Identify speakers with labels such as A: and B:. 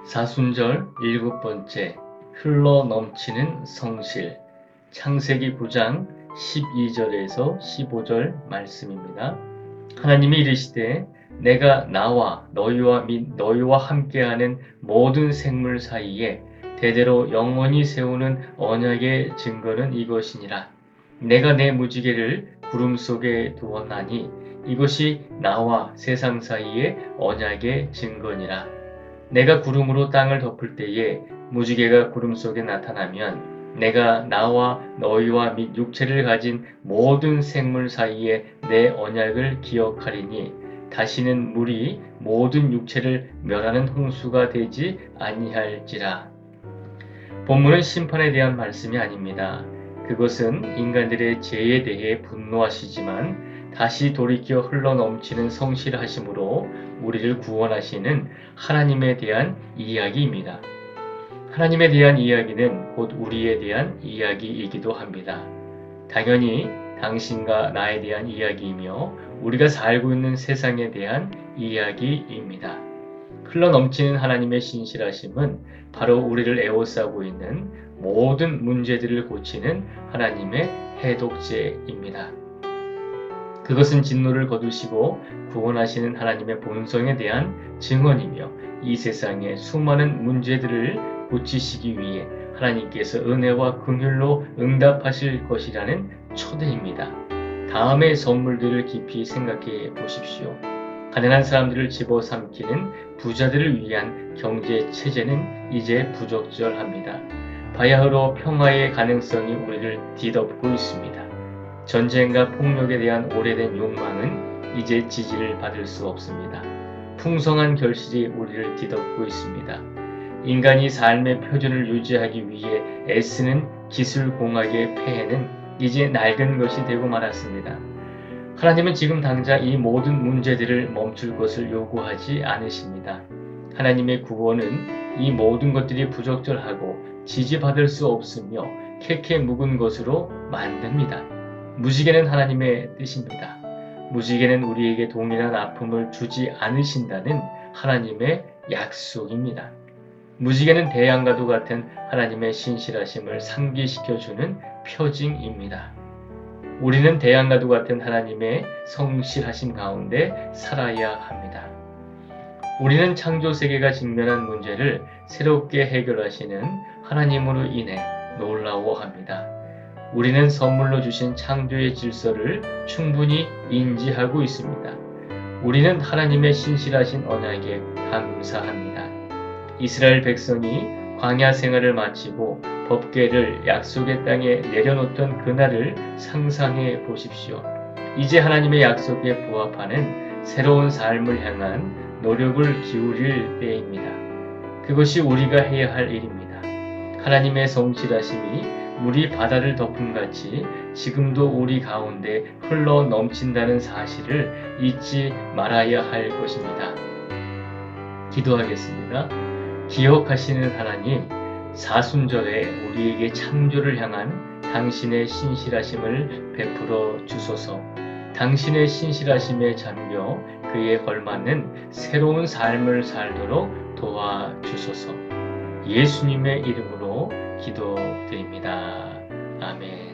A: 사순절 일곱 번째 흘러 넘치는 성실. 창세기 9장 12절에서 15절 말씀입니다. 하나님이 이르시되 내가 나와 너희와 및 너희와 함께하는 모든 생물 사이에 대대로 영원히 세우는 언약의 증거는 이것이니라. 내가 내 무지개를 구름 속에 두었나니 이것이 나와 세상 사이의 언약의 증거니라. 내가 구름으로 땅을 덮을 때에 무지개가 구름 속에 나타나면 내가 나와 너희와 및 육체를 가진 모든 생물 사이에 내 언약을 기억하리니 다시는 물이 모든 육체를 멸하는 홍수가 되지 아니할지라. 본문은 심판에 대한 말씀이 아닙니다. 그것은 인간들의 죄에 대해 분노하시지만 다시 돌이켜 흘러넘치는 성실하심으로 우리를 구원하시는 하나님에 대한 이야기입니다. 하나님에 대한 이야기는 곧 우리에 대한 이야기이기도 합니다. 당연히 당신과 나에 대한 이야기이며 우리가 살고 있는 세상에 대한 이야기입니다. 흘러넘치는 하나님의 신실하심은 바로 우리를 에워싸고 있는 모든 문제들을 고치는 하나님의 해독제입니다. 그것은 진노를 거두시고 구원하시는 하나님의 본성에 대한 증언이며 이 세상의 수많은 문제들을 고치시기 위해 하나님께서 은혜와 긍휼로 응답하실 것이라는 초대입니다. 다음의 선물들을 깊이 생각해 보십시오. 가난한 사람들을 집어삼키는 부자들을 위한 경제 체제는 이제 부적절합니다. 바야흐로 평화의 가능성이 우리를 뒤덮고 있습니다. 전쟁과 폭력에 대한 오래된 욕망은 이제 지지를 받을 수 없습니다. 풍성한 결실이 우리를 뒤덮고 있습니다. 인간이 삶의 표준을 유지하기 위해 애쓰는 기술공학의 폐해는 이제 낡은 것이 되고 말았습니다. 하나님은 지금 당장 이 모든 문제들을 멈출 것을 요구하지 않으십니다. 하나님의 구원은 이 모든 것들이 부적절하고 지지받을 수 없으며 캐캐 묵은 것으로 만듭니다. 무지개는 하나님의 뜻입니다. 무지개는 우리에게 동일한 아픔을 주지 않으신다는 하나님의 약속입니다. 무지개는 태양과도 같은 하나님의 신실하심을 상기시켜주는 표징입니다. 우리는 태양과도 같은 하나님의 성실하심 가운데 살아야 합니다. 우리는 창조 세계가 직면한 문제를 새롭게 해결하시는 하나님으로 인해 놀라워합니다. 우리는 선물로 주신 창조의 질서를 충분히 인지하고 있습니다. 우리는 하나님의 신실하신 언약에 감사합니다. 이스라엘 백성이 광야 생활을 마치고 법궤를 약속의 땅에 내려놓던 그날을 상상해 보십시오. 이제 하나님의 약속에 부합하는 새로운 삶을 향한 노력을 기울일 때입니다. 그것이 우리가 해야 할 일입니다. 하나님의 성실하심이 물이 바다를 덮음같이 지금도 우리 가운데 흘러 넘친다는 사실을 잊지 말아야 할 것입니다. 기도하겠습니다. 기억하시는 하나님, 사순절에 우리에게 창조를 향한 당신의 신실하심을 베풀어 주소서. 당신의 신실하심에 잠겨 그에 걸맞는 새로운 삶을 살도록 도와주소서. 예수님의 이름으로 기도드립니다. 아멘.